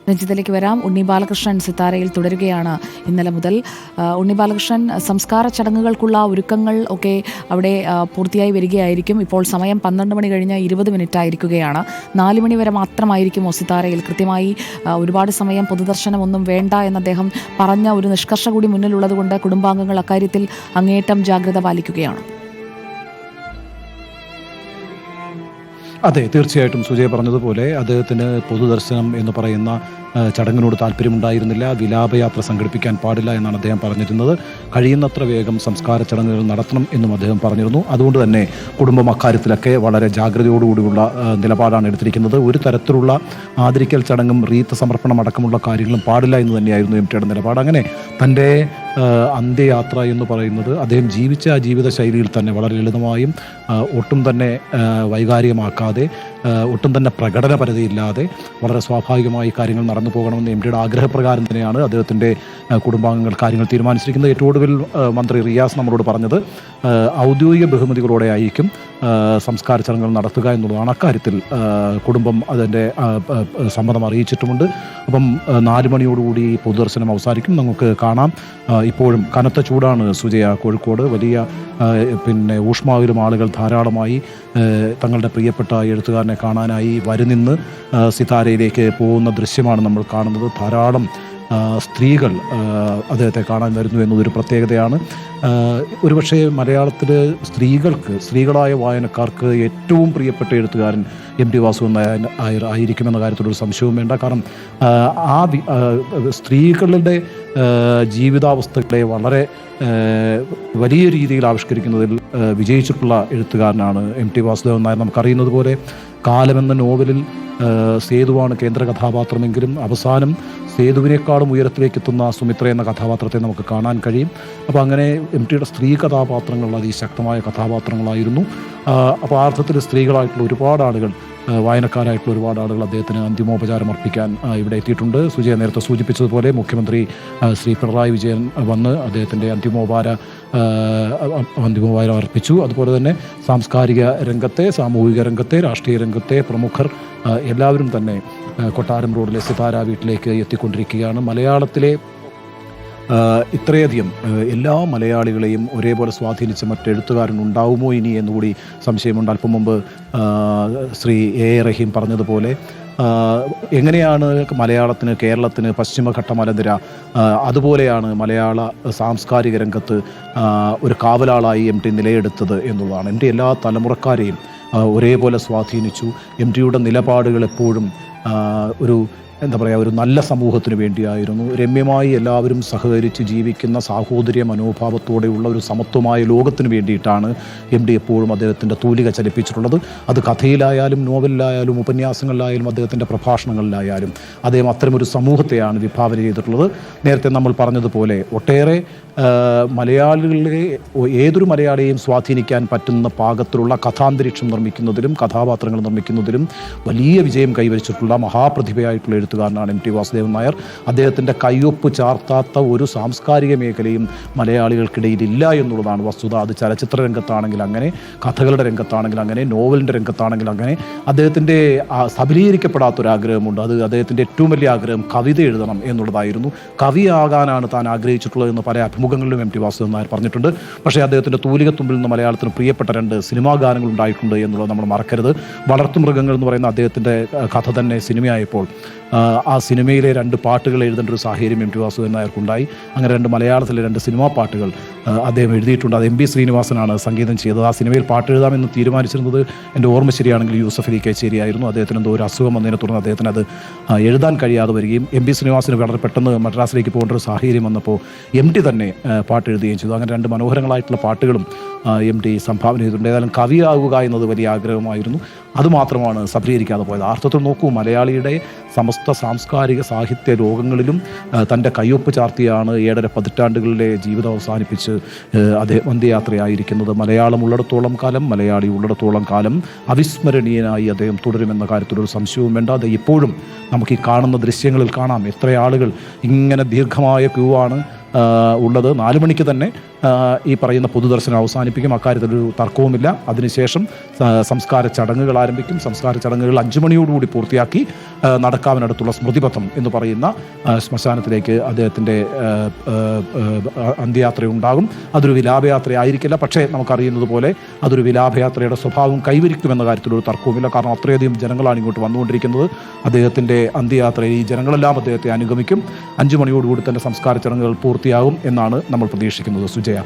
രഞ്ജിത്തിലേക്ക് വരാം. ഉണ്ണി ബാലകൃഷ്ണൻ സിത്താരയിൽ തുടരുകയാണ് ഇന്നലെ മുതൽ. ഉണ്ണി ബാലകൃഷ്ണൻ, സംസ്കാര ചടങ്ങുകൾക്കുള്ള ഒരുക്കങ്ങൾ ഒക്കെ അവിടെ പൂർത്തിയായി വരികയായിരിക്കും. ഇപ്പോൾ സമയം 12 മണി കഴിഞ്ഞ് 20 മിനിറ്റ് ആയിരിക്കുകയാണ്. 4 മണി വരെ മാത്രമായിരിക്കും സിത്താരയിൽ. കൃത്യമായി ഒരുപാട് സമയം പൊതുദർശനം ഒന്നും വേണ്ട എന്ന് അദ്ദേഹം പറഞ്ഞ ഒരു നിഷ്കർഷ കൂടി മുന്നിലുള്ളതുകൊണ്ട് കുടുംബാംഗങ്ങൾ അക്കാര്യത്തിൽ അങ്ങേയറ്റം ജാഗ്രത പാലിക്കുകയാണ്. അതെ, തീർച്ചയായിട്ടും സുജയ പറഞ്ഞതുപോലെ അദ്ദേഹത്തിന് പൊതുദർശനം എന്ന് പറയുന്ന ചടങ്ങിനോട് താല്പര്യമുണ്ടായിരുന്നില്ല. വിലാപയാത്ര സംഘടിപ്പിക്കാൻ പാടില്ല എന്നാണ് അദ്ദേഹം പറഞ്ഞിരുന്നത്. കഴിയുന്നത്ര വേഗം സംസ്കാര ചടങ്ങുകൾ നടത്തണം എന്നും അദ്ദേഹം പറഞ്ഞിരുന്നു. അതുകൊണ്ട് തന്നെ കുടുംബം അക്കാര്യത്തിലൊക്കെ വളരെ ജാഗ്രതയോടുകൂടിയുള്ള നിലപാടാണ് എടുത്തിരിക്കുന്നത്. ഒരു തരത്തിലുള്ള ആദരിക്കൽ ചടങ്ങും റീത്ത് സമർപ്പണം അടക്കമുള്ള കാര്യങ്ങളും പാടില്ല എന്ന് തന്നെയായിരുന്നു എംടിയുടെ നിലപാട്. അങ്ങനെ തൻ്റെ അന്ത്യയാത്ര എന്ന് പറയുന്നത് അദ്ദേഹം ജീവിച്ച ആ ജീവിത ശൈലിയിൽ തന്നെ വളരെ ലളിതമായും ഒട്ടും തന്നെ വൈകാരികമാക്കാതെ, ഒട്ടും തന്നെ പ്രകടനപരതയില്ലാതെ വളരെ സ്വാഭാവികമായി കാര്യങ്ങൾ നടന്നു പോകണമെന്ന് എംടിയുടെ ആഗ്രഹപ്രകാരം തന്നെയാണ് അദ്ദേഹത്തിൻ്റെ കുടുംബാംഗങ്ങൾ കാര്യങ്ങൾ തീരുമാനിച്ചിരിക്കുന്നത്. ഏറ്റവും ഒടുവിൽ മന്ത്രി റിയാസ് നമ്മളോട് പറഞ്ഞത് ഔദ്യോഗിക ബഹുമതികളോടെ ആയിരിക്കും സംസ്കാര ചടങ്ങുകൾ നടത്തുക എന്നുള്ളതാണ്. അക്കാര്യത്തിൽ കുടുംബം അതിൻ്റെ സമ്മതം അറിയിച്ചിട്ടുമുണ്ട്. അപ്പം 4 മണിയോടുകൂടി പൊതുദർശനം അവസാനിക്കും. നമുക്ക് കാണാം, ഇപ്പോഴും കനത്ത ചൂടാണ് സുജയ. കോഴിക്കോട് വലിയ ഊഷ്മാവിലും ആളുകൾ ധാരാളമായി തങ്ങളുടെ പ്രിയപ്പെട്ട എഴുത്തുകാരനെ കാണാനായി വരുനിന്ന് സിതാരയിലേക്ക് പോകുന്ന ദൃശ്യമാണ് നമ്മൾ കാണുന്നത്. ധാരാളം സ്ത്രീകൾ അദ്ദേഹത്തെ കാണാൻ വരുന്നു എന്നതൊരു പ്രത്യേകതയാണ്. ഒരുപക്ഷെ മലയാളത്തിൽ സ്ത്രീകളായ വായനക്കാർക്ക് ഏറ്റവും പ്രിയപ്പെട്ട എഴുത്തുകാരൻ എം.ടി. വാസുദേവൻ നായർ ആയിരിക്കുമെന്ന കാര്യത്തിലൊരു സംശയവും വേണ്ട. കാരണം ആ സ്ത്രീകളുടെ ജീവിതാവസ്ഥകളെ വളരെ വലിയ രീതിയിൽ ആവിഷ്കരിക്കുന്നതിൽ വിജയിച്ചിട്ടുള്ള എഴുത്തുകാരനാണ് എം.ടി. വാസുദേവൻ നായർ. നമുക്കറിയുന്നത് പോലെ കാലമെന്ന നോവലിൽ സേതുവാണ് കേന്ദ്ര കഥാപാത്രമെങ്കിലും അവസാനം സേതുവിനേക്കാളും ഉയരത്തിലേക്ക് എത്തുന്ന സുമിത്ര എന്ന കഥാപാത്രത്തെ നമുക്ക് കാണാൻ കഴിയും. അപ്പോൾ അങ്ങനെ എം.ടിയുടെ സ്ത്രീ കഥാപാത്രങ്ങൾ അതിശക്തമായ കഥാപാത്രങ്ങളായിരുന്നു. അപ്പോൾ ആ അർത്ഥത്തിൽ സ്ത്രീകളായിട്ടുള്ള ഒരുപാട് ആളുകൾ, വായനക്കാരായിട്ടുള്ള ഒരുപാട് ആളുകൾ അദ്ദേഹത്തിന് അന്തിമോപചാരം അർപ്പിക്കാൻ ഇവിടെ എത്തിയിട്ടുണ്ട്. സുജയ നേരത്തെ സൂചിപ്പിച്ചതുപോലെ മുഖ്യമന്ത്രി ശ്രീ പിണറായി വിജയൻ വന്ന് അദ്ദേഹത്തിൻ്റെ അന്തിമോപചാരം അർപ്പിച്ചു. അതുപോലെ തന്നെ സാംസ്കാരിക രംഗത്തെ, സാമൂഹിക രംഗത്തെ, രാഷ്ട്രീയ രംഗത്തെ പ്രമുഖർ എല്ലാവരും തന്നെ കൊട്ടാരം റോഡിലെ സിതാര വീട്ടിലേക്ക് എത്തിക്കൊണ്ടിരിക്കുകയാണ്. മലയാളത്തിലെ ഇത്രയധികം എല്ലാ മലയാളികളെയും ഒരേപോലെ സ്വാധീനിച്ച മറ്റെഴുത്തുകാരൻ ഉണ്ടാവുമോ ഇനി എന്നുകൂടി സംശയമുണ്ട്. അല്പം മുമ്പ് ശ്രീ എ റഹീം പറഞ്ഞതുപോലെ എങ്ങനെയാണ് കേരളത്തിന് പശ്ചിമഘട്ട മലനിര, അതുപോലെയാണ് മലയാള സാംസ്കാരിക രംഗത്ത് ഒരു കാവലാളായി എം.ടി നിലയെടുത്തത് എന്നുള്ളതാണ്. എം.ടി എല്ലാ തലമുറക്കാരെയും ഒരേപോലെ സ്വാധീനിച്ചു. എം.ടിയുടെ നിലപാടുകൾ എപ്പോഴും ഒരു നല്ല സമൂഹത്തിന് വേണ്ടിയായിരുന്നു. രമ്യമായി എല്ലാവരും സഹകരിച്ച് ജീവിക്കുന്ന സാഹോദര്യ മനോഭാവത്തോടെയുള്ള ഒരു സമത്വമായ ലോകത്തിന് വേണ്ടിയിട്ടാണ് എം.ടി എപ്പോഴും അദ്ദേഹത്തിൻ്റെ തൂലിക ചലിപ്പിച്ചിട്ടുള്ളത്. അത് കഥയിലായാലും നോവലിലായാലും ഉപന്യാസങ്ങളിലായാലും അദ്ദേഹത്തിൻ്റെ പ്രഭാഷണങ്ങളിലായാലും അദ്ദേഹം അത്തരമൊരു സമൂഹത്തെയാണ് വിഭാവന ചെയ്തിട്ടുള്ളത്. നേരത്തെ നമ്മൾ പറഞ്ഞതുപോലെ ഒട്ടേറെ മലയാളികളെ, ഏതൊരു മലയാളിയെയും സ്വാധീനിക്കാൻ പറ്റുന്ന പാകത്തിലുള്ള കഥാന്തരീക്ഷം നിർമ്മിക്കുന്നതിലും കഥാപാത്രങ്ങൾ നിർമ്മിക്കുന്നതിലും വലിയ വിജയം കൈവരിച്ചിട്ടുള്ള മഹാപ്രതിഭയായിട്ടുള്ള എഴുത്തുകാരനാണ് എം.ടി. വാസുദേവൻ നായർ. അദ്ദേഹത്തിൻ്റെ കയ്യൊപ്പ് ചാർത്താത്ത ഒരു സാംസ്കാരിക മേഖലയും മലയാളികൾക്കിടയിൽ ഇല്ല എന്നുള്ളതാണ് വസ്തുത. അത് ചലച്ചിത്ര രംഗത്താണെങ്കിൽ അങ്ങനെ, കഥകളുടെ രംഗത്താണെങ്കിൽ അങ്ങനെ, നോവലിൻ്റെ രംഗത്താണെങ്കിൽ അങ്ങനെ. അദ്ദേഹത്തിൻ്റെ സബലീകരിക്കപ്പെടാത്തൊരാഗ്രഹമുണ്ട്. അത് അദ്ദേഹത്തിൻ്റെ ഏറ്റവും വലിയ ആഗ്രഹം കവിത എഴുതണം എന്നുള്ളതായിരുന്നു. കവിയാകാനാണ് താൻ ആഗ്രഹിച്ചിട്ടുള്ളത് എന്ന് പല അഭിമുഖങ്ങളിലും എം.ടി. വാസുദേവൻ നായർ പറഞ്ഞിട്ടുണ്ട്. പക്ഷേ അദ്ദേഹത്തിൻ്റെ തൂലികത്തുമ്പിൽ നിന്ന് മലയാളത്തിന് പ്രിയപ്പെട്ട 2 സിനിമാ ഗാനങ്ങൾ ഉണ്ടായിട്ടുണ്ട് എന്നുള്ളത് നമ്മൾ മറക്കരുത്. വളർത്തുമൃഗങ്ങൾ എന്ന് പറയുന്ന അദ്ദേഹത്തിൻ്റെ കഥ തന്നെ സിനിമയായപ്പോൾ ആ സിനിമയിലെ 2 പാട്ടുകൾ എഴുതേണ്ട ഒരു സാഹചര്യം എം.ടി. വാസുദേവൻ നായർക്കുണ്ടായി. അങ്ങനെ 2 മലയാളത്തിലെ 2 സിനിമാ പാട്ടുകൾ അദ്ദേഹം എഴുതിയിട്ടുണ്ട്. അത് എം.ബി. ശ്രീനിവാസനാണ് സംഗീതം ചെയ്തത്. ആ സിനിമയിൽ പാട്ട് എഴുതാമെന്ന് തീരുമാനിച്ചിരുന്നത്, എൻ്റെ ഓർമ്മ ശരിയാണെങ്കിൽ, യൂസഫ് അലി കേച്ചേരിയായിരുന്നു. അദ്ദേഹത്തിന് എന്തോ ഒരു അസുഖം വന്നതിനെ തുടർന്ന് അദ്ദേഹത്തിന് അത് എഴുതാൻ കഴിയാതെ വരികയും എം.ബി. ശ്രീനിവാസന് വളരെ പെട്ടെന്ന് മദ്രാസിലേക്ക് പോകേണ്ട ഒരു സാഹചര്യം വന്നപ്പോൾ എം.ടി തന്നെ പാട്ട് എഴുതുകയും ചെയ്തു. അങ്ങനെ 2 മനോഹരങ്ങളായിട്ടുള്ള പാട്ടുകളും എം.ടി സംഭാവന ചെയ്തിട്ടുണ്ട്. ഏതായാലും കവിയാവുക എന്നത് വലിയ ആഗ്രഹമായിരുന്നു. അതുമാത്രമാണ് സഫലീകരിക്കാതെ പോയത്. അർത്ഥത്തിൽ നോക്കൂ, മലയാളിയുടെ സമസ്ത സാംസ്കാരിക സാഹിത്യ ലോകങ്ങളിലും തൻ്റെ കയ്യൊപ്പ് ചാർത്തിയാണ് 7.5 പതിറ്റാണ്ടുകളിലെ ജീവിതം അവസാനിപ്പിച്ച് അദ്ദേഹം അന്ത്യയാത്രയായിരിക്കുന്നത്. മലയാളം ഉള്ളിടത്തോളം കാലം, മലയാളി ഉള്ളിടത്തോളം കാലം അവിസ്മരണീയനായി അദ്ദേഹം തുടരുമെന്ന കാര്യത്തിലൊരു സംശയവും വേണ്ട. അത് ഇപ്പോഴും നമുക്ക് ഈ കാണുന്ന ദൃശ്യങ്ങളിൽ കാണാം. എത്ര ആളുകൾ ഇങ്ങനെ ദീർഘമായ ക്യൂ ആണ് ഉള്ളത്. 4 മണിക്ക് തന്നെ ഈ പറയുന്ന പൊതുദർശനം അവസാനിപ്പിക്കും. അക്കാര്യത്തിലൊരു തർക്കവുമില്ല. അതിനുശേഷം സംസ്കാര ചടങ്ങുകൾ ആരംഭിക്കും. സംസ്കാര ചടങ്ങുകൾ 5 മണിയോടുകൂടി പൂർത്തിയാക്കി നടക്കാവിനടുത്തുള്ള സ്മൃതിപഥം എന്ന് പറയുന്ന ശ്മശാനത്തിലേക്ക് അദ്ദേഹത്തിൻ്റെ അന്ത്യയാത്ര ഉണ്ടാകും. അതൊരു വിലാപയാത്ര ആയിരിക്കില്ല, പക്ഷേ നമുക്കറിയുന്നത് പോലെ അതൊരു വിലാപയാത്രയുടെ സ്വഭാവം കൈവരിക്കുമെന്ന കാര്യത്തിലൊരു തർക്കവുമില്ല. കാരണം അത്രയധികം ജനങ്ങളാണ് ഇങ്ങോട്ട് വന്നുകൊണ്ടിരിക്കുന്നത്. അദ്ദേഹത്തിൻ്റെ അന്ത്യയാത്രയിൽ ഈ ജനങ്ങളെല്ലാം അദ്ദേഹത്തെ അനുഗമിക്കും. 5 മണിയോടുകൂടി തന്നെ സംസ്കാര ചടങ്ങുകൾ പൂർത്തിയാകും എന്നാണ് നമ്മൾ പ്രതീക്ഷിക്കുന്നത്. സുജയ.